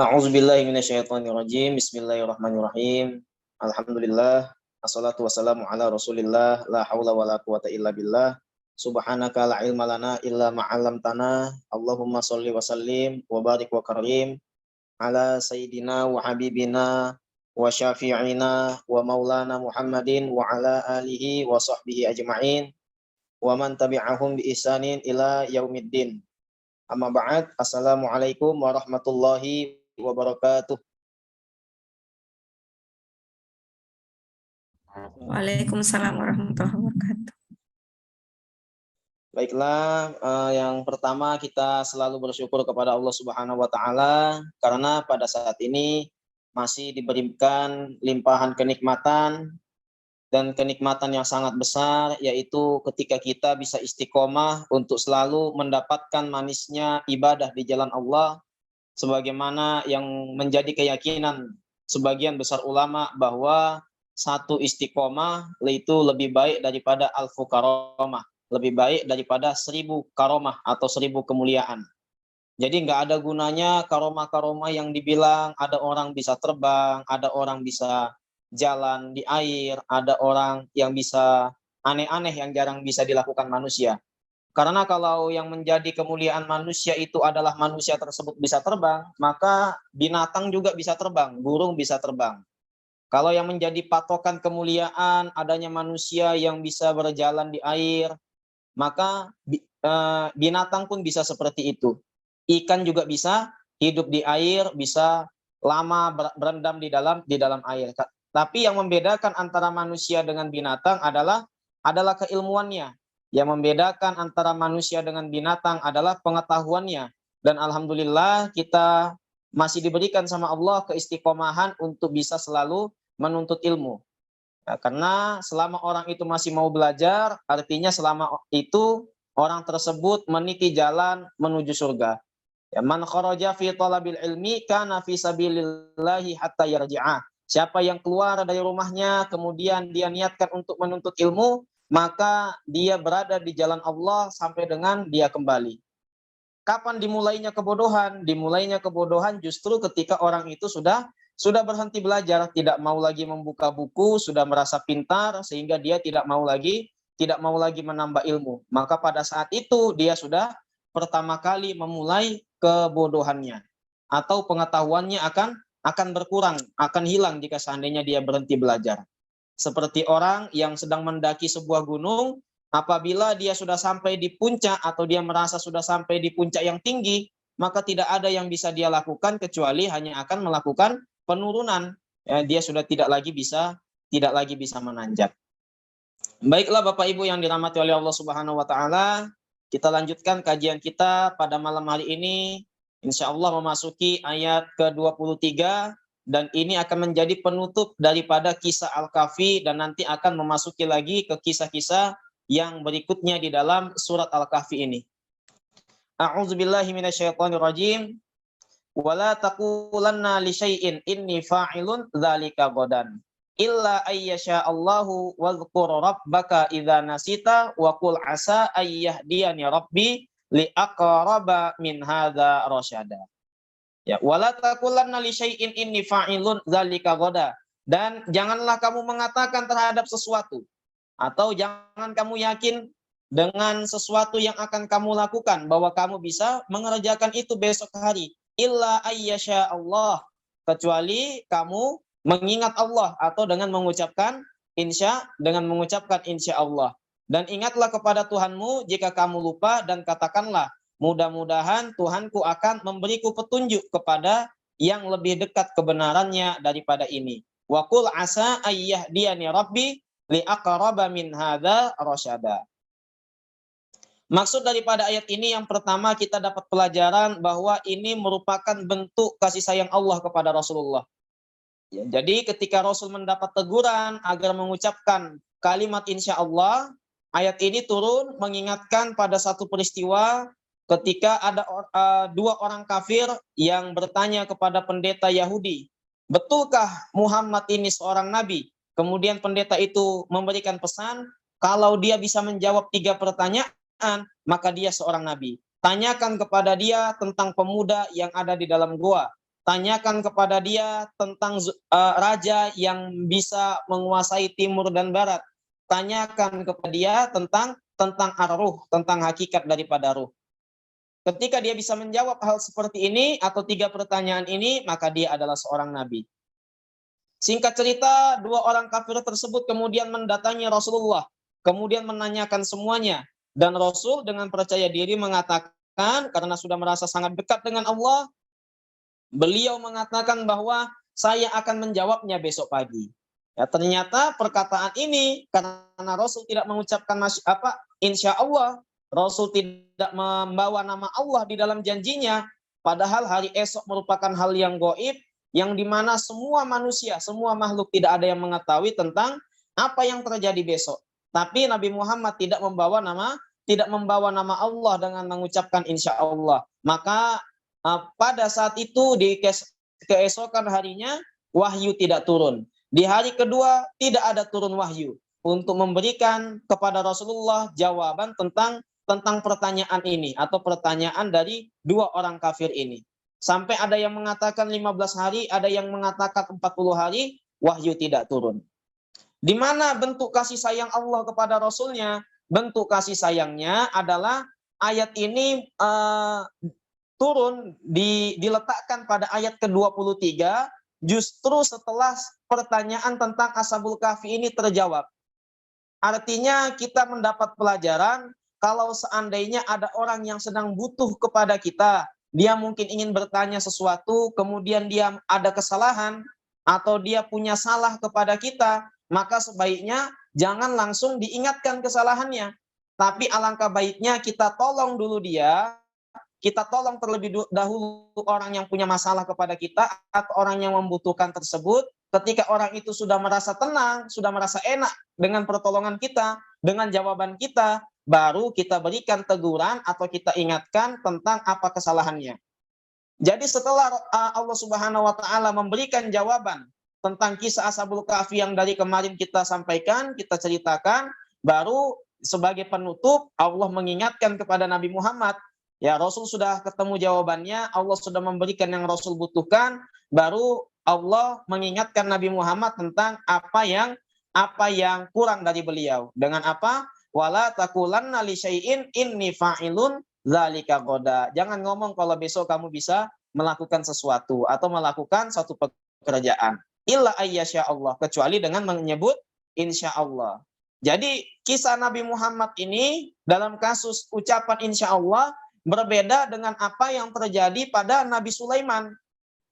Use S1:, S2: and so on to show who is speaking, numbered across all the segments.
S1: A'udzubillahi minasyaitonirrajim. Bismillahirrahmanirrahim. Alhamdulillah. Assalatu wassalamu ala Rasulillah. La haula wala quwata illa billah. Subhanaka la ilma lana illa ma 'allamtana. Allahumma shalli wa sallim wa barik wa karim ala sayyidina wa habibina wa syafi'ina wa maulana Muhammadin wa ala alihi wa sahbihi ajma'in wa man tabi'ahum bi ihsanin ila yaumiddin. Amma ba'd. Assalamualaikum warahmatullahi wabarakatuh.
S2: Waalaikumsalam warahmatullahi wabarakatuh.
S1: Baiklah, yang pertama kita selalu bersyukur kepada Allah Subhanahu wa taala karena pada saat ini masih diberikan limpahan kenikmatan dan kenikmatan yang sangat besar, yaitu ketika kita bisa istiqomah untuk selalu mendapatkan manisnya ibadah di jalan Allah, sebagaimana yang menjadi keyakinan sebagian besar ulama bahwa satu istiqomah itu lebih baik daripada alfu karomah, lebih baik daripada 1000 karomah atau 1000 kemuliaan. Jadi nggak ada gunanya karomah-karomah yang dibilang ada orang bisa terbang, ada orang bisa jalan di air, ada orang yang bisa aneh-aneh yang jarang bisa dilakukan manusia. Karena kalau yang menjadi kemuliaan manusia itu adalah manusia tersebut bisa terbang, maka binatang juga bisa terbang, burung bisa terbang. Kalau yang menjadi patokan kemuliaan adanya manusia yang bisa berjalan di air, maka binatang pun bisa seperti itu. Ikan juga bisa hidup di air, bisa lama berendam di dalam air. Tapi yang membedakan antara manusia dengan binatang adalah keilmuannya. Yang membedakan antara manusia dengan binatang adalah pengetahuannya. Dan alhamdulillah kita masih diberikan sama Allah keistiqomahan untuk bisa selalu menuntut ilmu. Ya, karena selama orang itu masih mau belajar, artinya selama itu orang tersebut meniti jalan menuju surga. Ya, man kharaja fi talabil ilmi kana fi sabilillahi hatta yarji'ah. Siapa yang keluar dari rumahnya kemudian dia niatkan untuk menuntut ilmu, maka dia berada di jalan Allah sampai dengan dia kembali. Kapan dimulainya kebodohan? Dimulainya kebodohan justru ketika orang itu sudah berhenti belajar, tidak mau lagi membuka buku, sudah merasa pintar sehingga dia tidak mau lagi menambah ilmu. Maka pada saat itu dia sudah pertama kali memulai kebodohannya, atau pengetahuannya akan berkurang, akan hilang jika seandainya dia berhenti belajar. Seperti orang yang sedang mendaki sebuah gunung, apabila dia sudah sampai di puncak atau dia merasa sudah sampai di puncak yang tinggi, maka tidak ada yang bisa dia lakukan kecuali hanya akan melakukan penurunan. Ya, dia sudah tidak lagi bisa menanjak. Baiklah Bapak Ibu yang dirahmati oleh Allah Subhanahu wa taala, kita lanjutkan kajian kita pada malam hari ini. Insya Allah memasuki ayat ke-23 dan ini akan menjadi penutup daripada kisah Al-Kahfi dan nanti akan memasuki lagi ke kisah-kisah yang berikutnya di dalam surat Al-Kahfi ini. A'udzubillahi minasyaitonirrajim. Wala taqulanna li syai'in inni fa'ilun dzalika ghadan illa ayyasha Allahu wadhkur rabbaka idza nasita wa qul asa ayyahdiyani rabbi li aqraba min hadza rasyada. Ya, wala taqulanna li syai'in inni fa'ilun dzalika ghadan, dan janganlah kamu mengatakan terhadap sesuatu atau jangan kamu yakin dengan sesuatu yang akan kamu lakukan bahwa kamu bisa mengerjakan itu besok hari. Illa ayyasha Allah, kecuali kamu mengingat Allah atau dengan mengucapkan insya Allah. Dan ingatlah kepada Tuhanmu jika kamu lupa dan katakanlah mudah-mudahan Tuhanku akan memberiku petunjuk kepada yang lebih dekat kebenarannya daripada ini. Wa qul asa ayyahdiyani rabbi li aqraba min hadza rasyada. Maksud daripada ayat ini yang pertama kita dapat pelajaran bahwa ini merupakan bentuk kasih sayang Allah kepada Rasulullah. Ya, jadi ketika Rasul mendapat teguran agar mengucapkan kalimat insya Allah, ayat ini turun mengingatkan pada satu peristiwa ketika ada dua orang kafir yang bertanya kepada pendeta Yahudi, betulkah Muhammad ini seorang nabi? Kemudian pendeta itu memberikan pesan, kalau dia bisa menjawab 3 pertanyaan, maka dia seorang nabi. Tanyakan kepada dia tentang pemuda yang ada di dalam gua. tanyakan kepada dia tentang raja yang bisa menguasai timur dan barat. Tanyakan kepada dia tentang ar-ruh, tentang hakikat daripada ruh. Ketika dia bisa menjawab hal seperti ini atau 3 pertanyaan ini, maka dia adalah seorang nabi. Singkat cerita, 2 orang kafir tersebut kemudian mendatangi Rasulullah, kemudian menanyakan semuanya. Dan Rasul dengan percaya diri mengatakan, karena sudah merasa sangat dekat dengan Allah, beliau mengatakan bahwa saya akan menjawabnya besok pagi. Ya, ternyata perkataan ini karena Rasul tidak mengucapkan insya Allah, Rasul tidak membawa nama Allah di dalam janjinya, padahal hari esok merupakan hal yang gaib, yang dimana semua manusia, semua makhluk tidak ada yang mengetahui tentang apa yang terjadi besok. Tapi Nabi Muhammad tidak membawa nama Allah dengan mengucapkan insya Allah. Maka pada saat itu di keesokan harinya wahyu tidak turun. Di hari kedua tidak ada turun wahyu untuk memberikan kepada Rasulullah jawaban tentang pertanyaan ini atau pertanyaan dari 2 orang kafir ini. Sampai ada yang mengatakan 15 hari, ada yang mengatakan 40 hari, wahyu tidak turun. Di mana bentuk kasih sayang Allah kepada Rasulnya? Bentuk kasih sayangnya adalah ayat ini turun, diletakkan pada ayat ke-23, justru setelah pertanyaan tentang Ashabul Kahfi ini terjawab. Artinya kita mendapat pelajaran kalau seandainya ada orang yang sedang butuh kepada kita, dia mungkin ingin bertanya sesuatu, kemudian dia ada kesalahan, atau dia punya salah kepada kita, maka sebaiknya jangan langsung diingatkan kesalahannya. Tapi alangkah baiknya kita tolong dulu dia, kita tolong terlebih dahulu orang yang punya masalah kepada kita atau orang yang membutuhkan tersebut. Ketika orang itu sudah merasa tenang, sudah merasa enak dengan pertolongan kita, dengan jawaban kita, baru kita berikan teguran atau kita ingatkan tentang apa kesalahannya. Jadi setelah Allah Subhanahu wa taala memberikan jawaban tentang kisah Ashabul Kahfi yang dari kemarin kita sampaikan, kita ceritakan, baru sebagai penutup Allah mengingatkan kepada Nabi Muhammad. Ya, Rasul sudah ketemu jawabannya, Allah sudah memberikan yang Rasul butuhkan, baru Allah mengingatkan Nabi Muhammad tentang apa yang kurang dari beliau. Dengan apa? Wala taqulanna li syai'in inni fa'ilun dzalika ghadan. Jangan ngomong kalau besok kamu bisa melakukan sesuatu atau melakukan suatu pekerjaan. Illa ayyasya Allah, kecuali dengan menyebut insya Allah. Jadi kisah Nabi Muhammad ini dalam kasus ucapan insya Allah berbeda dengan apa yang terjadi pada Nabi Sulaiman.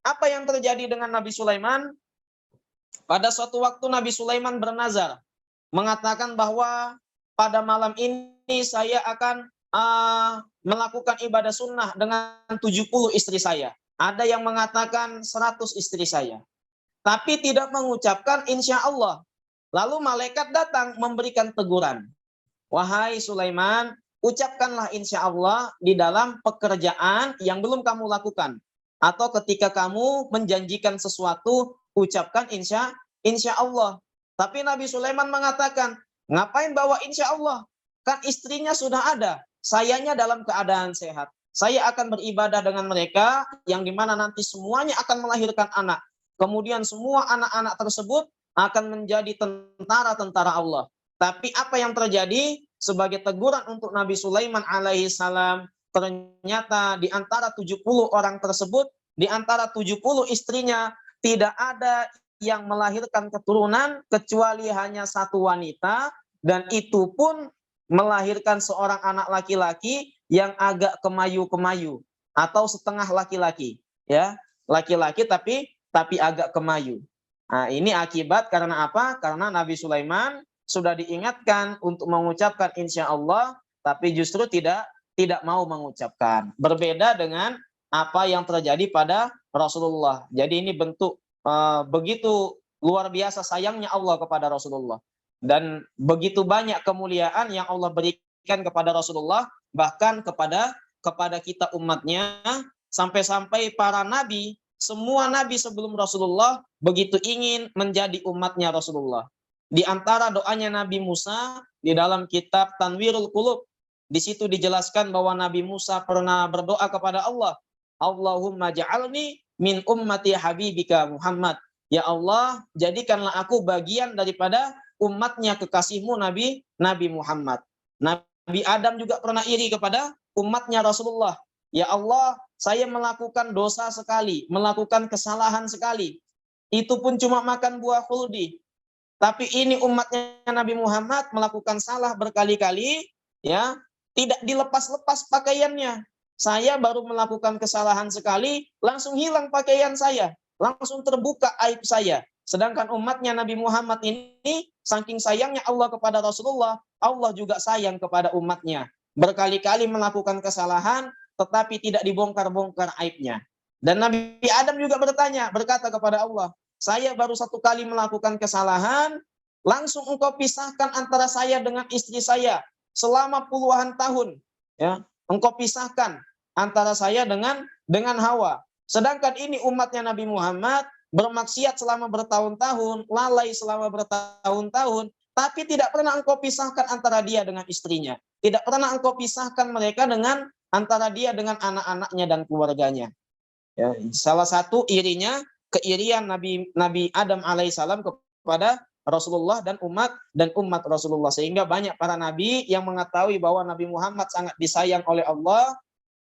S1: Apa yang terjadi dengan Nabi Sulaiman? Pada suatu waktu Nabi Sulaiman bernazar, mengatakan bahwa pada malam ini saya akan melakukan ibadah sunnah dengan 70 istri saya. Ada yang mengatakan 100 istri saya. Tapi tidak mengucapkan insya Allah. Lalu malaikat datang memberikan teguran. Wahai Sulaiman, ucapkanlah insya Allah di dalam pekerjaan yang belum kamu lakukan. Atau ketika kamu menjanjikan sesuatu, ucapkan insya Allah. Tapi Nabi Sulaiman mengatakan, ngapain bawa insya Allah? Kan istrinya sudah ada. Sayanya dalam keadaan sehat. Saya akan beribadah dengan mereka yang dimana nanti semuanya akan melahirkan anak. Kemudian semua anak-anak tersebut akan menjadi tentara-tentara Allah. Tapi apa yang terjadi? Sebagai teguran untuk Nabi Sulaiman alaihissalam, ternyata di antara 70 orang tersebut, di antara 70 istrinya, tidak ada yang melahirkan keturunan kecuali hanya 1 wanita, dan itu pun melahirkan seorang anak laki-laki yang agak kemayu-kemayu atau setengah laki-laki, ya, laki-laki tapi agak kemayu. Nah, ini akibat karena apa? Karena Nabi Sulaiman sudah diingatkan untuk mengucapkan insya Allah, tapi justru tidak mau mengucapkan. Berbeda dengan apa yang terjadi pada Rasulullah. Jadi ini bentuk begitu luar biasa sayangnya Allah kepada Rasulullah. Dan begitu banyak kemuliaan yang Allah berikan kepada Rasulullah, bahkan kepada kita umatnya, sampai-sampai para nabi, semua nabi sebelum Rasulullah begitu ingin menjadi umatnya Rasulullah. Di antara doanya Nabi Musa di dalam kitab Tanwirul Qulub, di situ dijelaskan bahwa Nabi Musa pernah berdoa kepada Allah, Allahumma ja'alni min ummati habibika Muhammad. Ya Allah, jadikanlah aku bagian daripada umatnya kekasihmu Nabi Muhammad. Nabi Adam juga pernah iri kepada umatnya Rasulullah. Ya Allah, saya melakukan dosa sekali, melakukan kesalahan sekali. Itu pun cuma makan buah khuldi. Tapi ini umatnya Nabi Muhammad melakukan salah berkali-kali, ya, tidak dilepas-lepas pakaiannya. Saya baru melakukan kesalahan sekali, langsung hilang pakaian saya, langsung terbuka aib saya. Sedangkan umatnya Nabi Muhammad ini, saking sayangnya Allah kepada Rasulullah, Allah juga sayang kepada umatnya. Berkali-kali melakukan kesalahan, tetapi tidak dibongkar-bongkar aibnya. Dan Nabi Adam juga berkata kepada Allah, saya baru satu kali melakukan kesalahan, langsung engkau pisahkan antara saya dengan istri saya selama puluhan tahun. Ya, engkau pisahkan antara saya dengan Hawa. Sedangkan ini umatnya Nabi Muhammad bermaksiat selama bertahun-tahun, lalai selama bertahun-tahun, tapi tidak pernah engkau pisahkan antara dia dengan istrinya. Tidak pernah engkau pisahkan mereka dengan antara dia dengan anak-anaknya dan keluarganya. Ya, salah satu keirian Nabi Adam alaihissalam kepada Rasulullah dan umat Rasulullah, sehingga banyak para nabi yang mengetahui bahwa Nabi Muhammad sangat disayang oleh Allah.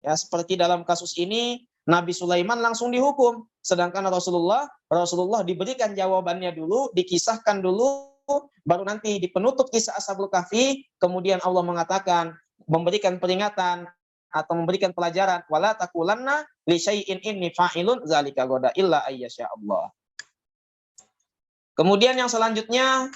S1: Ya, seperti dalam kasus ini Nabi Sulaiman langsung dihukum, sedangkan Rasulullah diberikan jawabannya dulu, dikisahkan dulu, baru nanti di penutup kisah Ashabul Kahfi kemudian Allah mengatakan, memberikan peringatan atau memberikan pelajaran, wala taqulanna li syai'in inni fa'ilun zalika ghadan illa ayyasha Allah. Kemudian yang selanjutnya,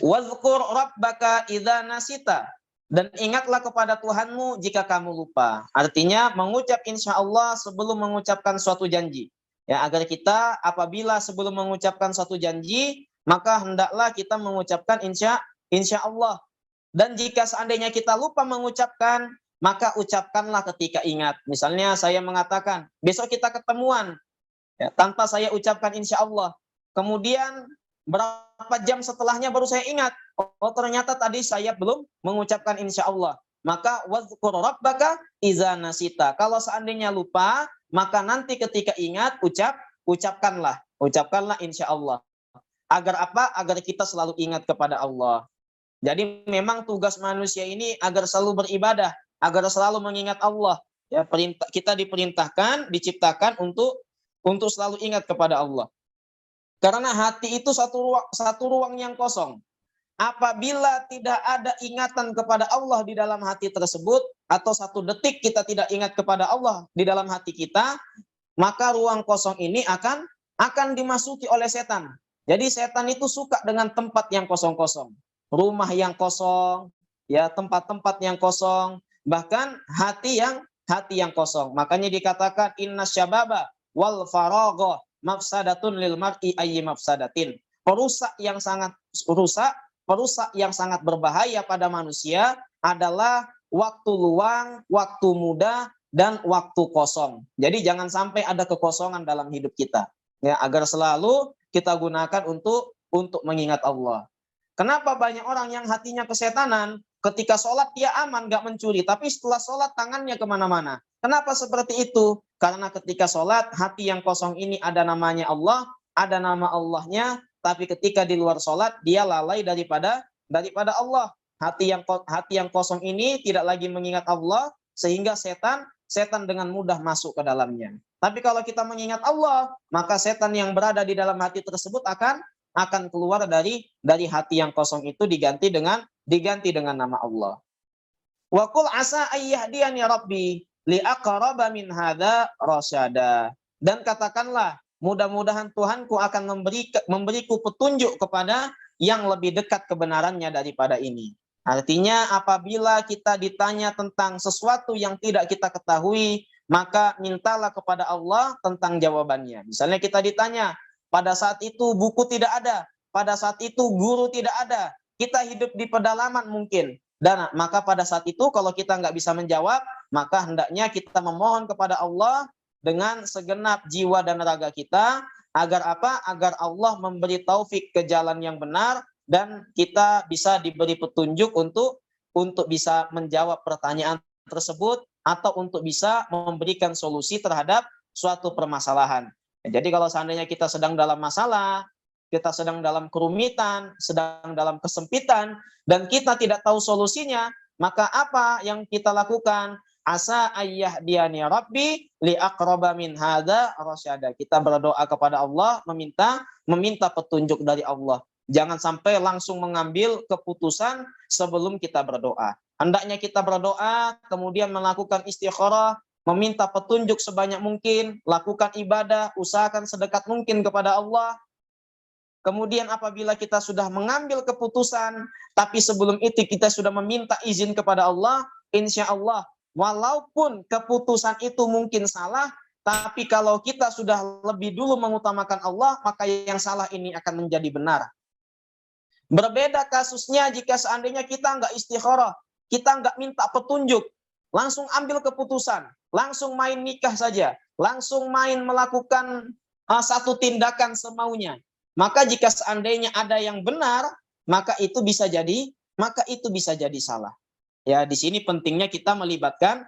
S1: wazkur rabbaka idza nasita, dan ingatlah kepada Tuhanmu jika kamu lupa. Artinya mengucap insya Allah sebelum mengucapkan suatu janji. Ya, agar kita apabila sebelum mengucapkan suatu janji, maka hendaklah kita mengucapkan insya Allah. Dan jika seandainya kita lupa mengucapkan, maka ucapkanlah ketika ingat. Misalnya saya mengatakan, besok kita ketemuan, ya, tanpa saya ucapkan insya Allah. Kemudian berapa jam setelahnya baru saya ingat, oh ternyata tadi saya belum mengucapkan insya Allah. Maka wazkur rabbaka idza nasita. Kalau seandainya lupa, maka nanti ketika ingat, ucapkanlah insya Allah. Agar apa? Agar kita selalu ingat kepada Allah. Jadi memang tugas manusia ini agar selalu beribadah, agar selalu mengingat Allah. Ya, kita diperintahkan, diciptakan untuk selalu ingat kepada Allah. Karena hati itu satu ruang yang kosong. Apabila tidak ada ingatan kepada Allah di dalam hati tersebut, atau satu detik kita tidak ingat kepada Allah di dalam hati kita, maka ruang kosong ini akan dimasuki oleh setan. Jadi setan itu suka dengan tempat yang kosong-kosong. Rumah yang kosong, ya, tempat-tempat yang kosong, bahkan hati yang kosong. Makanya dikatakan inna syababa wal faragha mafsadatun lil mar'i ayyi mafsadatin. Perusak yang sangat berbahaya pada manusia adalah waktu luang, waktu muda, dan waktu kosong. Jadi jangan sampai ada kekosongan dalam hidup kita. Ya, agar selalu kita gunakan untuk mengingat Allah. Kenapa banyak orang yang hatinya kesetanan, ketika sholat dia aman, gak mencuri, tapi setelah sholat tangannya kemana-mana. Kenapa seperti itu? Karena ketika sholat, hati yang kosong ini ada namanya Allah, ada nama Allahnya, tapi ketika di luar sholat, dia lalai daripada Allah. Hati yang kosong ini tidak lagi mengingat Allah, sehingga setan dengan mudah masuk ke dalamnya. Tapi kalau kita mengingat Allah, maka setan yang berada di dalam hati tersebut akan keluar dari hati yang kosong itu, diganti dengan nama Allah. Wa qul asa ayyahdiyani rabbi li aqraba min hadza rasyada. Dan katakanlah, mudah-mudahan Tuhanku akan memberiku petunjuk kepada yang lebih dekat kebenarannya daripada ini. Artinya apabila kita ditanya tentang sesuatu yang tidak kita ketahui, maka mintalah kepada Allah tentang jawabannya. Misalnya kita ditanya, pada saat itu buku tidak ada, pada saat itu guru tidak ada, kita hidup di pedalaman mungkin. Dan maka pada saat itu kalau kita nggak bisa menjawab, maka hendaknya kita memohon kepada Allah dengan segenap jiwa dan raga kita, agar apa? Agar Allah memberi taufik ke jalan yang benar, dan kita bisa diberi petunjuk untuk bisa menjawab pertanyaan tersebut, atau untuk bisa memberikan solusi terhadap suatu permasalahan. Jadi kalau seandainya kita sedang dalam masalah, kita sedang dalam kerumitan, sedang dalam kesempitan, dan kita tidak tahu solusinya, maka apa yang kita lakukan? Asa ayyahdiyani rabbi li aqraba min hadza rasyada. Kita berdoa kepada Allah, meminta petunjuk dari Allah. Jangan sampai langsung mengambil keputusan sebelum kita berdoa. Hendaknya kita berdoa, kemudian melakukan istikharah, meminta petunjuk sebanyak mungkin, lakukan ibadah, usahakan sedekat mungkin kepada Allah. Kemudian apabila kita sudah mengambil keputusan, tapi sebelum itu kita sudah meminta izin kepada Allah, insya Allah, walaupun keputusan itu mungkin salah, tapi kalau kita sudah lebih dulu mengutamakan Allah, maka yang salah ini akan menjadi benar. Berbeda kasusnya jika seandainya kita nggak istikharah, kita nggak minta petunjuk, langsung ambil keputusan, langsung main nikah saja, langsung main melakukan satu tindakan semaunya. Maka jika seandainya ada yang benar, maka itu bisa jadi salah. Ya, di sini pentingnya kita melibatkan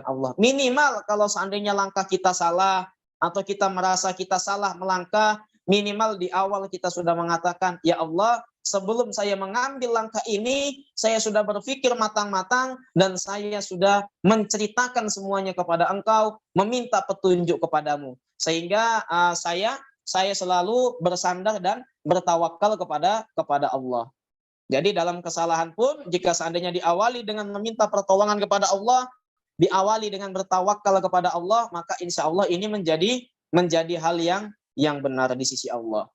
S1: Allah. Minimal kalau seandainya langkah kita salah atau kita merasa kita salah melangkah, minimal di awal kita sudah mengatakan, ya Allah, sebelum saya mengambil langkah ini, saya sudah berpikir matang-matang dan saya sudah menceritakan semuanya kepada Engkau, meminta petunjuk kepadamu. Sehingga saya selalu bersandar dan bertawakal kepada Allah. Jadi dalam kesalahan pun, jika seandainya diawali dengan meminta pertolongan kepada Allah, diawali dengan bertawakal kepada Allah, maka insya Allah ini menjadi hal yang benar di sisi Allah.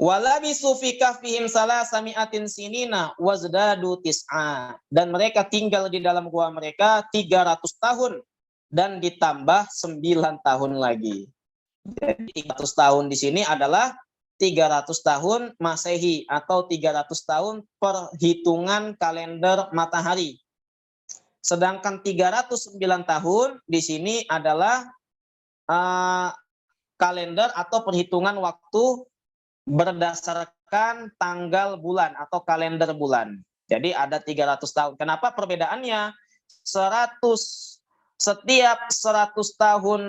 S1: Walabisu fi kahfihim salasami'atin sinina wazdadu tis'a. Dan mereka tinggal di dalam gua mereka 300 tahun dan ditambah 9 tahun lagi. Jadi 300 tahun di sini adalah 300 tahun Masehi atau 300 tahun perhitungan kalender matahari. Sedangkan 309 tahun di sini adalah kalender atau perhitungan waktu berdasarkan tanggal bulan atau kalender bulan. Jadi ada 300 tahun. Kenapa perbedaannya? Setiap 100 tahun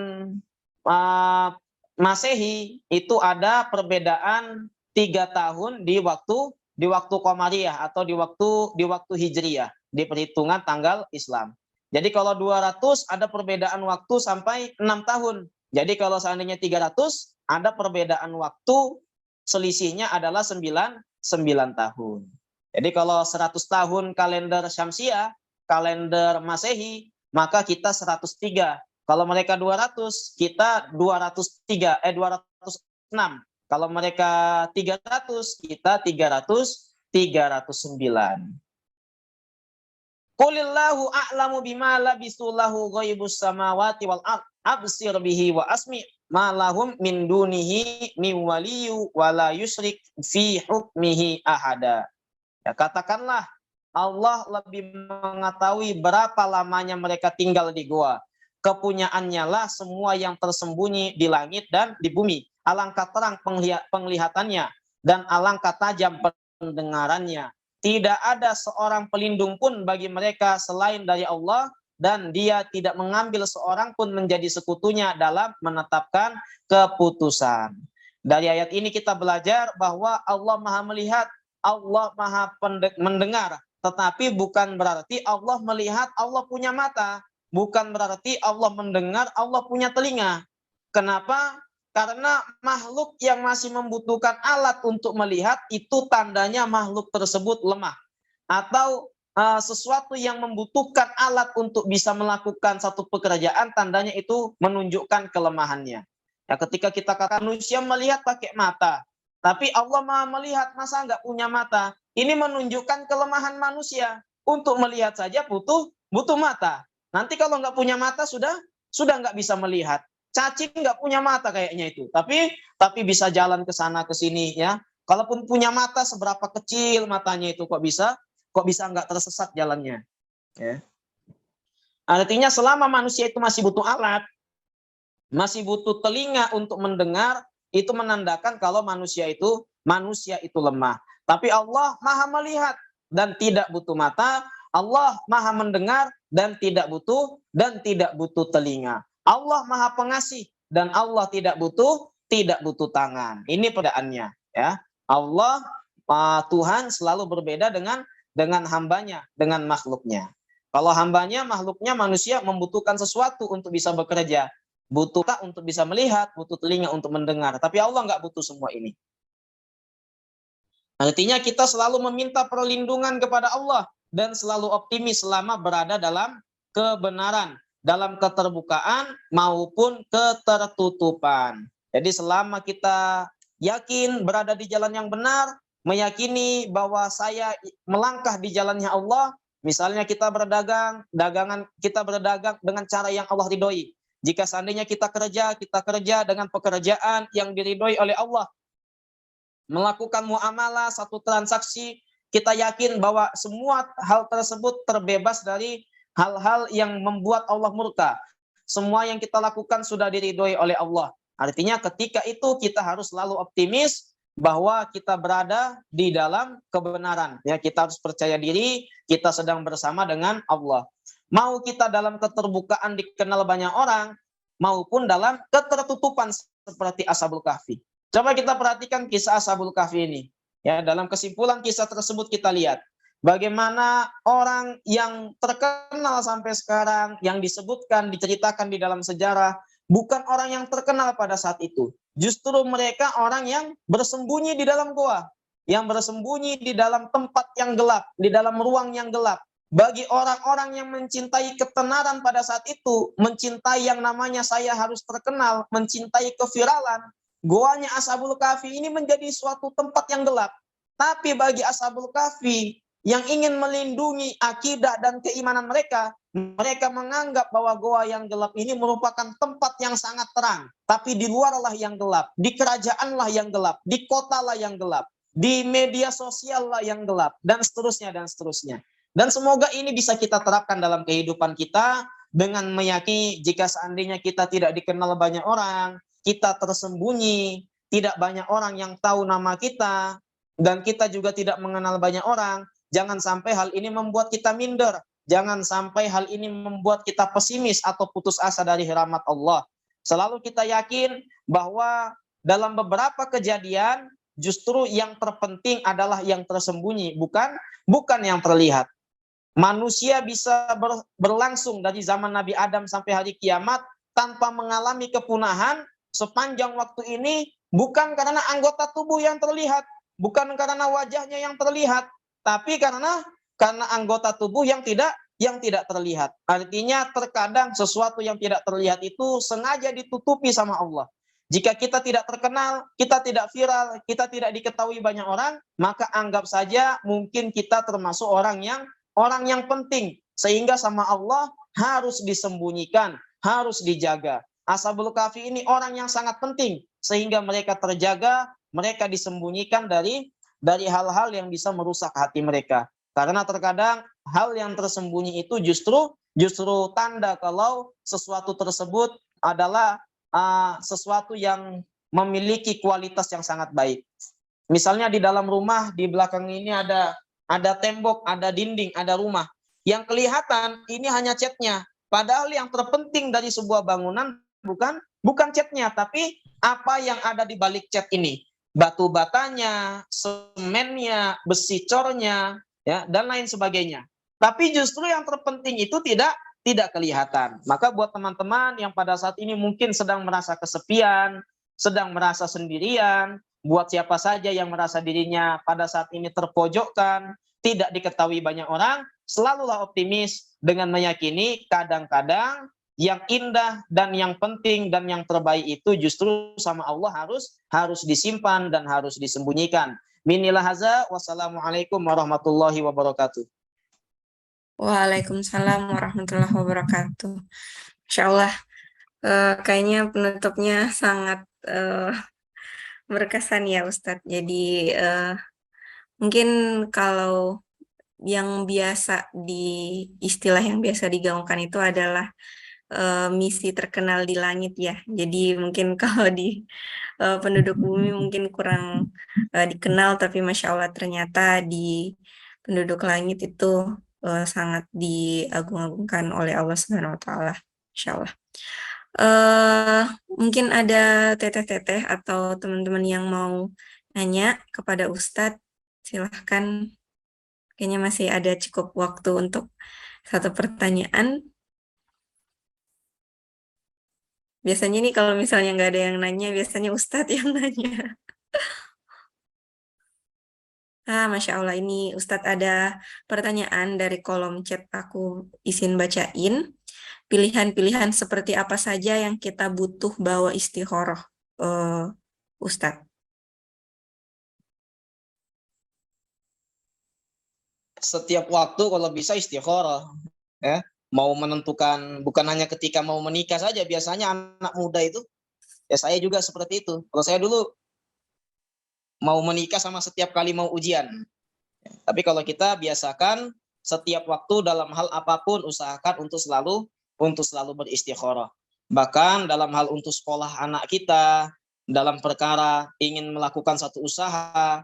S1: Masehi itu ada perbedaan 3 tahun di waktu Qamariyah atau di waktu Hijriyah, di perhitungan tanggal Islam. Jadi kalau 200 ada perbedaan waktu sampai 6 tahun. Jadi kalau seandainya 300 ada perbedaan waktu selisihnya adalah 9 tahun. Jadi kalau 100 tahun kalender Syamsiah, kalender Masehi, maka kita 103. Kalau mereka 200, kita 206. Kalau mereka 300, kita 309. Qulillahu a'lamu bima labisu lahu ghaibus samawati wal ard absir bihi wa asmi ma lahum min dunihi min waliyyu wa la yusyrik fi hukmihi ahada. Ya, katakanlah Allah lebih mengetahui berapa lamanya mereka tinggal di gua. Kepunyaannya lah semua yang tersembunyi di langit dan di bumi. Alangkah terang penglihatannya dan alangkah tajam pendengarannya. Tidak ada seorang pelindung pun bagi mereka selain dari Allah, dan Dia tidak mengambil seorang pun menjadi sekutunya dalam menetapkan keputusan. Dari ayat ini kita belajar bahwa Allah Maha melihat, Allah Maha mendengar, tetapi bukan berarti Allah melihat, Allah punya mata. Bukan berarti Allah mendengar, Allah punya telinga. Kenapa? Karena makhluk yang masih membutuhkan alat untuk melihat, itu tandanya makhluk tersebut lemah. Atau sesuatu yang membutuhkan alat untuk bisa melakukan satu pekerjaan, tandanya itu menunjukkan kelemahannya. Ya, ketika kita katakan manusia melihat pakai mata, tapi Allah Maha melihat, masa nggak punya mata? Ini menunjukkan kelemahan manusia. Untuk melihat saja butuh mata. Nanti kalau nggak punya mata sudah nggak bisa melihat. Cacing nggak punya mata kayaknya itu, tapi bisa jalan ke sana ke sini ya. Kalaupun punya mata, seberapa kecil matanya itu kok bisa nggak tersesat jalannya. Ya. Artinya selama manusia itu masih butuh alat, masih butuh telinga untuk mendengar, itu menandakan kalau manusia itu lemah. Tapi Allah Maha melihat dan tidak butuh mata. Allah maha mendengar dan tidak butuh telinga. Allah maha pengasih dan Allah tidak butuh tangan. Ini perbedaannya, ya. Allah Tuhan selalu berbeda dengan hambanya, dengan makhluknya. Kalau hambanya, makhluknya, manusia membutuhkan sesuatu untuk bisa bekerja. Butuh mata untuk bisa melihat, butuh telinga untuk mendengar. Tapi Allah nggak butuh semua ini. Artinya kita selalu meminta perlindungan kepada Allah dan selalu optimis selama berada dalam kebenaran, dalam keterbukaan maupun ketertutupan. Jadi selama kita yakin berada di jalan yang benar, meyakini bahwa saya melangkah di jalannya Allah, misalnya kita berdagang dengan cara yang Allah ridhoi. Jika seandainya kita kerja dengan pekerjaan yang diridhoi oleh Allah. Melakukan muamalah, satu transaksi, kita yakin bahwa semua hal tersebut terbebas dari hal-hal yang membuat Allah murka. Semua yang kita lakukan sudah diridhoi oleh Allah. Artinya ketika itu kita harus selalu optimis bahwa kita berada di dalam kebenaran. Ya, kita harus percaya diri, kita sedang bersama dengan Allah. Mau kita dalam keterbukaan dikenal banyak orang, maupun dalam ketertutupan seperti Ashabul Kahfi. Coba kita perhatikan kisah Ashabul Kahfi ini. Ya, dalam kesimpulan kisah tersebut kita lihat bagaimana orang yang terkenal sampai sekarang, yang disebutkan, diceritakan di dalam sejarah, bukan orang yang terkenal pada saat itu. Justru mereka orang yang bersembunyi di dalam goa, yang bersembunyi di dalam tempat yang gelap, di dalam ruang yang gelap. Bagi orang-orang yang mencintai ketenaran pada saat itu, mencintai yang namanya saya harus terkenal, mencintai keviralan, goanya Ashabul Kahfi ini menjadi suatu tempat yang gelap. Tapi bagi Ashabul Kahfi yang ingin melindungi akidah dan keimanan mereka, mereka menganggap bahwa goa yang gelap ini merupakan tempat yang sangat terang. Tapi di luarlah yang gelap, di kerajaanlah yang gelap, di kotalah yang gelap, di media sosial lah yang gelap, dan seterusnya, dan seterusnya. Dan semoga ini bisa kita terapkan dalam kehidupan kita dengan meyakini jika seandainya kita tidak dikenal banyak orang, kita tersembunyi, tidak banyak orang yang tahu nama kita, dan kita juga tidak mengenal banyak orang, jangan sampai hal ini membuat kita minder, jangan sampai hal ini membuat kita pesimis atau putus asa dari rahmat Allah. Selalu kita yakin bahwa dalam beberapa kejadian justru yang terpenting adalah yang tersembunyi, bukan yang terlihat. Manusia bisa berlangsung dari zaman Nabi Adam sampai hari kiamat tanpa mengalami kepunahan sepanjang waktu ini, bukan karena anggota tubuh yang terlihat, bukan karena wajahnya yang terlihat, tapi karena anggota tubuh yang tidak terlihat. Artinya terkadang sesuatu yang tidak terlihat itu sengaja ditutupi sama Allah. Jika kita tidak terkenal, kita tidak viral, kita tidak diketahui banyak orang, maka anggap saja mungkin kita termasuk orang yang penting, sehingga sama Allah harus disembunyikan, harus dijaga. Ashabul Kahfi ini orang yang sangat penting, sehingga mereka terjaga, mereka disembunyikan dari hal-hal yang bisa merusak hati mereka. Karena terkadang hal yang tersembunyi itu justru tanda kalau sesuatu tersebut adalah sesuatu yang memiliki kualitas yang sangat baik. Misalnya di dalam rumah, di belakang ini ada tembok, ada dinding, ada rumah. Yang kelihatan ini hanya catnya. Padahal yang terpenting dari sebuah bangunan bukan catnya, tapi apa yang ada di balik cat ini. Batu batanya, semennya, besi cornya, ya, dan lain sebagainya. Tapi justru yang terpenting itu tidak kelihatan. Maka buat teman-teman yang pada saat ini mungkin sedang merasa kesepian, sedang merasa sendirian, buat siapa saja yang merasa dirinya pada saat ini terpojokkan, tidak diketahui banyak orang, selalulah optimis dengan meyakini kadang-kadang yang indah dan yang penting dan yang terbaik itu justru sama Allah harus disimpan dan harus disembunyikan. Minilah haza, wassalamualaikum warahmatullahi wabarakatuh.
S2: Waalaikumsalam warahmatullahi wabarakatuh. Insya Allah, kayaknya penutupnya sangat berkesan ya Ustadz. Jadi mungkin kalau yang biasa istilah yang biasa digaungkan itu adalah misi terkenal di langit ya. Jadi mungkin kalau di penduduk bumi mungkin kurang dikenal, tapi Masya Allah ternyata di penduduk langit itu sangat diagung-agungkan oleh Allah Subhanahu wa taala, insyaallah. Mungkin ada teteh-teteh atau teman-teman yang mau nanya kepada Ustadz, silahkan. Kayaknya masih ada cukup waktu untuk satu pertanyaan. Biasanya nih kalau misalnya nggak ada yang nanya, biasanya Ustadz yang nanya. Masya Allah, ini Ustadz ada pertanyaan dari kolom chat, aku izin bacain. Pilihan-pilihan seperti apa saja yang kita butuh bawa istikharah, Ustadz?
S1: Setiap waktu kalau bisa istikharah, ya. Mau menentukan, bukan hanya ketika mau menikah saja, biasanya anak muda itu, ya saya juga seperti itu. Kalau saya dulu mau menikah sama setiap kali mau ujian. Tapi kalau kita biasakan setiap waktu dalam hal apapun usahakan untuk selalu beristikharah. Bahkan dalam hal untuk sekolah anak kita, dalam perkara ingin melakukan satu usaha,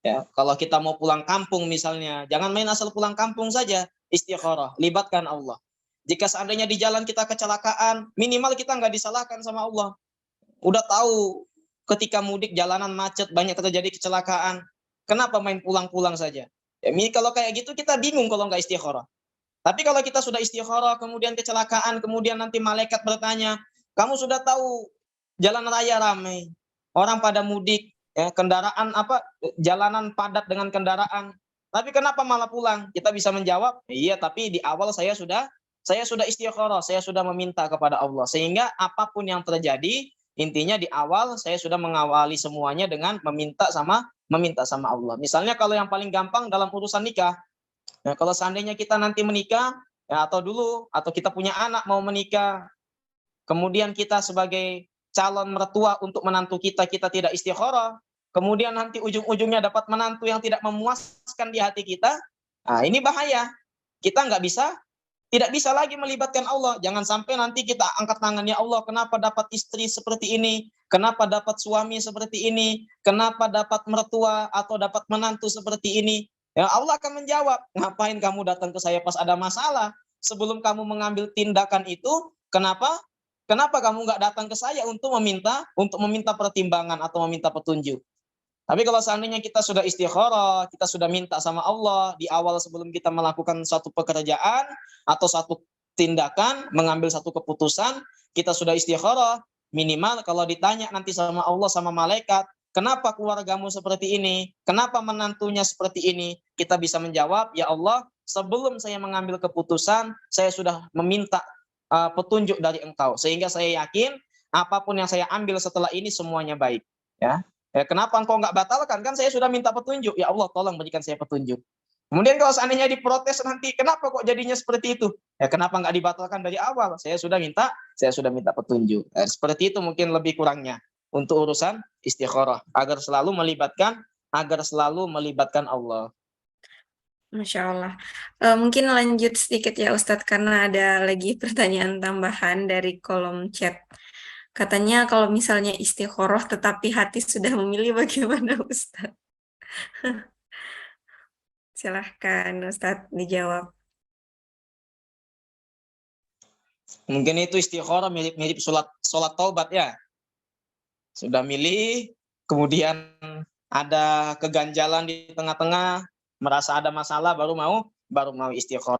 S1: ya, kalau kita mau pulang kampung misalnya, jangan main asal pulang kampung saja, istikharah, libatkan Allah. Jika seandainya di jalan kita kecelakaan, minimal kita nggak disalahkan sama Allah. Udah tahu ketika mudik jalanan macet, banyak terjadi kecelakaan. Kenapa main pulang-pulang saja? Ya, kalau kayak gitu kita bingung kalau nggak istikharah. Tapi kalau kita sudah istikharah, kemudian kecelakaan, kemudian nanti malaikat bertanya, kamu sudah tahu jalan raya ramai, orang pada mudik, ya, kendaraan jalanan padat dengan kendaraan. Tapi kenapa malah pulang? Kita bisa menjawab, iya, tapi di awal saya sudah istikharah, saya sudah meminta kepada Allah. Sehingga apapun yang terjadi, intinya di awal saya sudah mengawali semuanya dengan meminta sama Allah. Misalnya kalau yang paling gampang dalam urusan nikah, nah, kalau seandainya kita nanti menikah, ya, atau kita punya anak mau menikah, kemudian kita sebagai calon mertua untuk menantu kita tidak istikharah, kemudian nanti ujung-ujungnya dapat menantu yang tidak memuaskan di hati kita, nah ini bahaya. Kita tidak bisa lagi melibatkan Allah. Jangan sampai nanti kita angkat tangan, ya Allah, kenapa dapat istri seperti ini? Kenapa dapat suami seperti ini? Kenapa dapat mertua atau dapat menantu seperti ini? Ya Allah akan menjawab, ngapain kamu datang ke saya pas ada masalah? Sebelum kamu mengambil tindakan itu, kenapa kamu nggak datang ke saya untuk meminta pertimbangan atau meminta petunjuk? Tapi kalau seandainya kita sudah istikharah, kita sudah minta sama Allah di awal sebelum kita melakukan suatu pekerjaan atau satu tindakan, mengambil satu keputusan, kita sudah istikharah, minimal kalau ditanya nanti sama Allah sama malaikat, kenapa keluargamu seperti ini? Kenapa menantunya seperti ini? Kita bisa menjawab, ya Allah, sebelum saya mengambil keputusan, saya sudah meminta petunjuk dari Engkau, sehingga saya yakin apapun yang saya ambil setelah ini semuanya baik. Ya. Kenapa engkau nggak batalkan? Kan saya sudah minta petunjuk. Ya Allah, tolong berikan saya petunjuk. Kemudian kalau seandainya diprotes nanti, kenapa kok jadinya seperti itu? Ya kenapa nggak dibatalkan dari awal? Saya sudah minta petunjuk. Seperti itu mungkin lebih kurangnya untuk urusan istikharah, agar selalu melibatkan Allah.
S2: Masya Allah. Mungkin lanjut sedikit ya Ustadz, karena ada lagi pertanyaan tambahan dari kolom chat. Katanya kalau misalnya istikharah tetapi hati sudah memilih, bagaimana Ustadz? Silahkan Ustadz dijawab.
S1: Mungkin itu istikharah mirip sholat taubat ya. Sudah milih, kemudian ada keganjalan di tengah-tengah, merasa ada masalah, baru mau istikharah.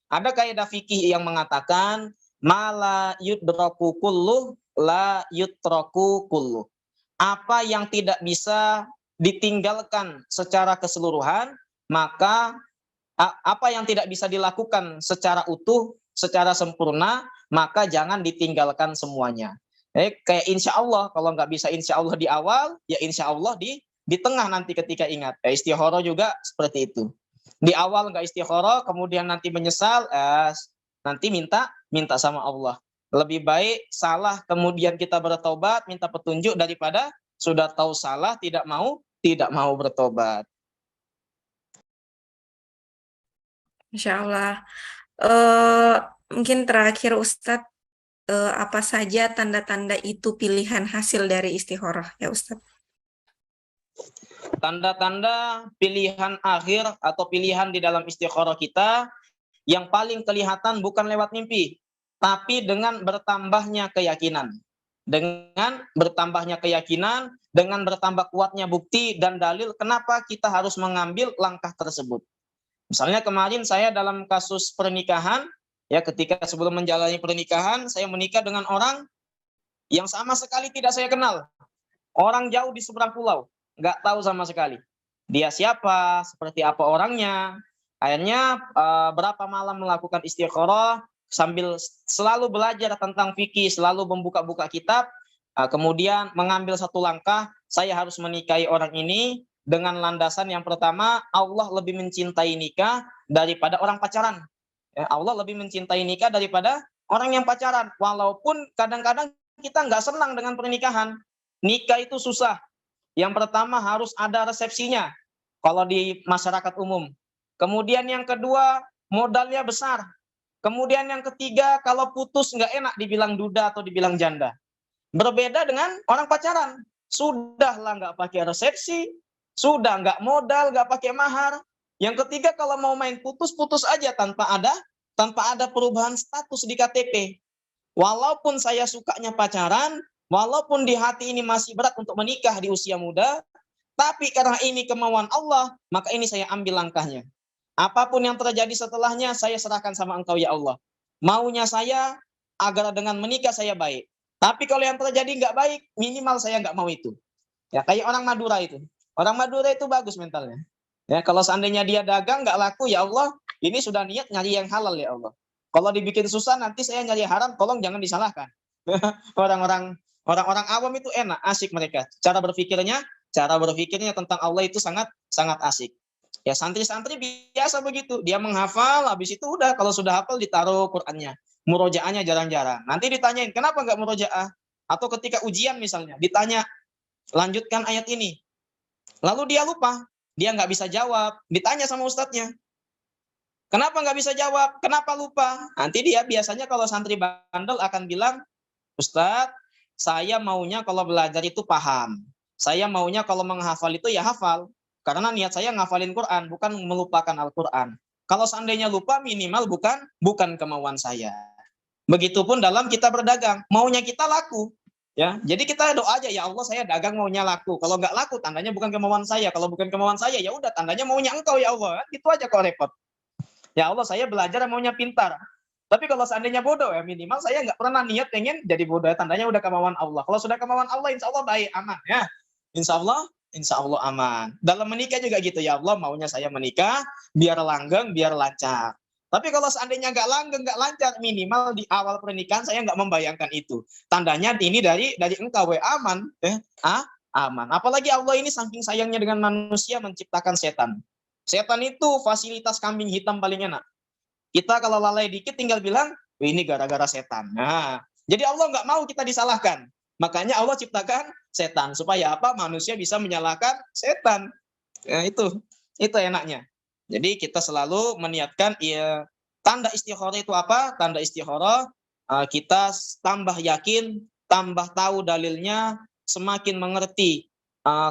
S1: Ada kaidah fikih yang mengatakan mala yudraku kullu la yutraku kullu. Apa yang tidak bisa ditinggalkan secara keseluruhan, maka apa yang tidak bisa dilakukan secara utuh, secara sempurna, maka jangan ditinggalkan semuanya. Kayak insya Allah, kalau nggak bisa insya Allah di awal, ya insya Allah di tengah nanti ketika ingat. Istikharah juga seperti itu. Di awal nggak istikharah, kemudian nanti menyesal, nanti minta sama Allah. Lebih baik salah kemudian kita bertobat, minta petunjuk, daripada sudah tahu salah tidak mau bertobat.
S2: Masya Allah. Mungkin terakhir Ustadz, apa saja tanda-tanda itu pilihan hasil dari istikharah ya Ustadz?
S1: Tanda-tanda pilihan akhir atau pilihan di dalam istikharah kita yang paling kelihatan bukan lewat mimpi, tapi dengan bertambahnya keyakinan. Dengan bertambahnya keyakinan, dengan bertambah kuatnya bukti dan dalil kenapa kita harus mengambil langkah tersebut. Misalnya kemarin saya dalam kasus pernikahan, ya ketika sebelum menjalani pernikahan, saya menikah dengan orang yang sama sekali tidak saya kenal. Orang jauh di seberang pulau, nggak tahu sama sekali. Dia siapa, seperti apa orangnya. Akhirnya berapa malam melakukan istikharah, sambil selalu belajar tentang fikih, selalu membuka-buka kitab, kemudian mengambil satu langkah, saya harus menikahi orang ini dengan landasan yang pertama, Allah lebih mencintai nikah daripada orang pacaran. Ya, Allah lebih mencintai nikah daripada orang yang pacaran. Walaupun kadang-kadang kita nggak senang dengan pernikahan. Nikah itu susah. Yang pertama harus ada resepsinya kalau di masyarakat umum. Kemudian yang kedua, modalnya besar. Kemudian yang ketiga, kalau putus nggak enak dibilang duda atau dibilang janda. Berbeda dengan orang pacaran. Sudahlah nggak pakai resepsi, sudah nggak modal, nggak pakai mahar. Yang ketiga, kalau mau main putus-putus aja tanpa ada perubahan status di KTP. Walaupun saya sukanya pacaran, walaupun di hati ini masih berat untuk menikah di usia muda, tapi karena ini kemauan Allah, maka ini saya ambil langkahnya. Apapun yang terjadi setelahnya, saya serahkan sama Engkau ya Allah. Maunya saya agar dengan menikah saya baik. Tapi kalau yang terjadi nggak baik, minimal saya nggak mau itu. Ya kayak orang Madura itu. Orang Madura itu bagus mentalnya. Ya kalau seandainya dia dagang nggak laku, ya Allah, ini sudah niat nyari yang halal ya Allah. Kalau dibikin susah nanti saya nyari haram, tolong jangan disalahkan. Orang-orang awam itu enak, asik mereka. Cara berpikirnya tentang Allah itu sangat sangat asik. Ya santri-santri biasa begitu, dia menghafal, habis itu udah kalau sudah hafal ditaruh Qur'annya. Murojaahnya jarang-jarang. Nanti ditanyain, kenapa nggak murojaah? Atau ketika ujian misalnya, ditanya, lanjutkan ayat ini. Lalu dia lupa, dia nggak bisa jawab. Ditanya sama ustadznya, kenapa nggak bisa jawab? Kenapa lupa? Nanti dia biasanya kalau santri bandel akan bilang, Ustadz, saya maunya kalau belajar itu paham. Saya maunya kalau menghafal itu ya hafal. Karena niat saya ngafalin Quran, bukan melupakan Al-Quran. Kalau seandainya lupa, minimal bukan kemauan saya. Begitupun dalam kita berdagang, maunya kita laku. Ya, jadi kita doa aja, ya Allah saya dagang maunya laku. Kalau nggak laku, tandanya bukan kemauan saya. Kalau bukan kemauan saya, ya udah tandanya maunya Engkau ya Allah. Gitu aja kok repot. Ya Allah saya belajar maunya pintar. Tapi kalau seandainya bodoh ya minimal saya nggak pernah niat pengen jadi bodoh. Tandanya udah kemauan Allah. Kalau sudah kemauan Allah, insya Allah baik, aman ya. Insya Allah aman. Dalam menikah juga gitu ya Allah, maunya saya menikah biar langgeng, biar lancar. Tapi kalau seandainya nggak langgeng, nggak lancar, minimal di awal pernikahan saya nggak membayangkan itu. Tandanya ini dari Engkau aman, aman. Apalagi Allah ini saking sayangnya dengan manusia menciptakan setan. Setan itu fasilitas kambing hitam paling enak. Kita kalau lalai dikit tinggal bilang, ini gara-gara setan. Nah, jadi Allah nggak mau kita disalahkan. Makanya Allah ciptakan setan supaya apa? Manusia bisa menyalahkan setan. Nah, itu enaknya. Jadi kita selalu meniatkan ya, tanda istikharah itu apa? Tanda istikharah kita tambah yakin, tambah tahu dalilnya, semakin mengerti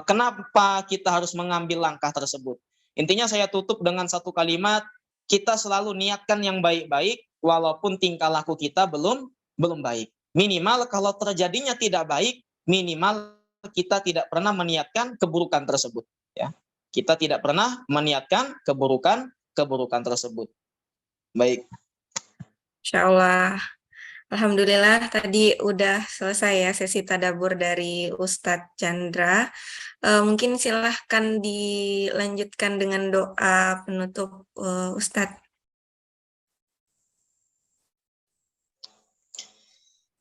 S1: kenapa kita harus mengambil langkah tersebut. Intinya saya tutup dengan satu kalimat, kita selalu niatkan yang baik-baik walaupun tingkah laku kita belum baik. Minimal kalau terjadinya tidak baik, minimal kita tidak pernah meniatkan keburukan tersebut. Ya, kita tidak pernah meniatkan keburukan tersebut. Baik.
S2: Insya Allah. Alhamdulillah tadi udah selesai ya sesi tadabbur dari Ustadz Chandra. Mungkin silahkan dilanjutkan dengan doa penutup Ustadz.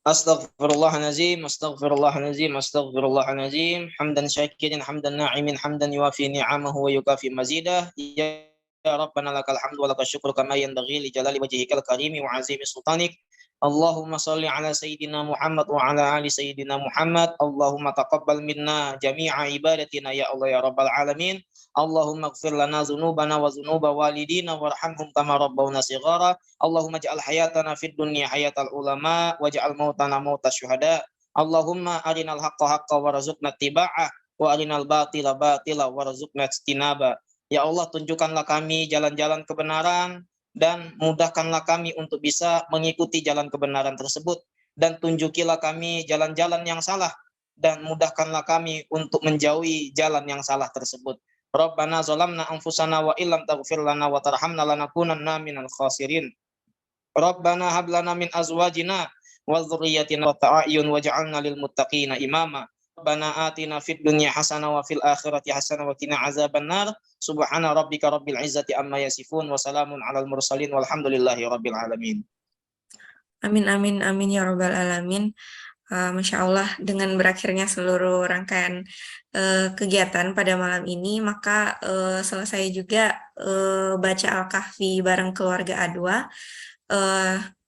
S1: Astaghfirullahaladzim, astaghfirullahaladzim, astaghfirullahaladzim. Hamdan syakirin, hamdan na'imin, hamdan yuafi ni'amahu wa yukafi mazidah. Ya Rabbana lakal hamdu wa lakal syukru kama yanbaghi li jalali wajhikal karimi wa azimi sultanik. Allahumma salli ala sayyidina Muhammad wa ala ali sayyidina Muhammad. Allahumma taqabbal minna jami'a ibadatina ya Allah ya Rabbal alamin. Allahumma ighfir lana dzunubana wa dzunuba walidina warhamhum kama rabbawna shighara. Allahumma ja'al hayatana fid dunya hayatal ulama waj'al mautana mautas syuhada. Allahumma arinal haqqa haqqa warzuqna ittiba'ah wa arinal batila batila warzuqna ijtinaba. Ya Allah, tunjukkanlah kami jalan-jalan kebenaran dan mudahkanlah kami untuk bisa mengikuti jalan kebenaran tersebut, dan tunjukilah kami jalan-jalan yang salah dan mudahkanlah kami untuk menjauhi jalan yang salah tersebut. Rabbana zalamna anfusana wa illam taghfir lana wa tarhamna lanakunanna minal khasirin. Rabbana hab lana min azwajina wa dzurriyyatina qurrata a'yun waj'alna lil muttaqina imama. Rabbana atina fid dunya hasanah wa fil akhirati hasanah wa qina azabannar. Subhana rabbika rabbil izzati amma yasifun wa salamun alal mursalin walhamdulillahi rabbil alamin.
S2: Amin, amin, amin ya rabbal alamin. Masya Allah, dengan berakhirnya seluruh rangkaian kegiatan pada malam ini, maka selesai juga baca Al-Kahfi bareng keluarga A2.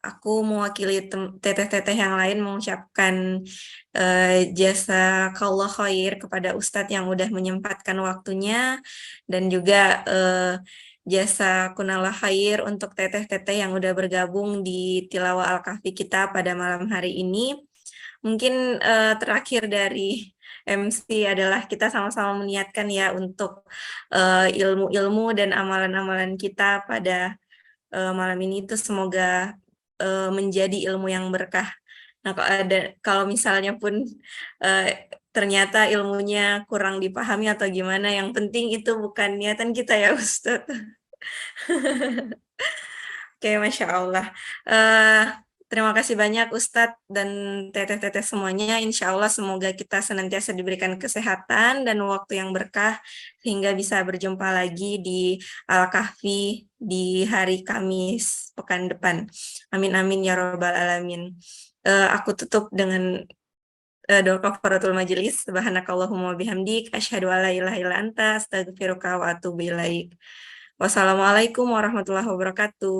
S2: Aku mewakili teteh-teteh yang lain mengucapkan jazakallah khair kepada Ustadz yang udah menyempatkan waktunya, dan juga jasa kunallah khair untuk teteh-teteh yang udah bergabung di tilawah Al-Kahfi kita pada malam hari ini. Mungkin terakhir dari MC adalah kita sama-sama meniatkan ya untuk ilmu-ilmu dan amalan-amalan kita pada malam ini itu semoga menjadi ilmu yang berkah. Nah, kalau misalnya pun ternyata ilmunya kurang dipahami atau gimana, yang penting itu bukan niatan kita ya Ustadz. Oke, Masya Allah. Terima kasih banyak Ustadz dan teteh-teteh semuanya. Insya Allah semoga kita senantiasa diberikan kesehatan dan waktu yang berkah sehingga bisa berjumpa lagi di Al-Kahfi di hari Kamis pekan depan. Amin, amin ya rabbal alamin. Aku tutup dengan doa kafaratul majelis. Subhanakallahumma bihamdik asyhadu alla ilaha illa anta astaghfiruka wa atubu ilaik. Wassalamualaikum warahmatullahi wabarakatuh.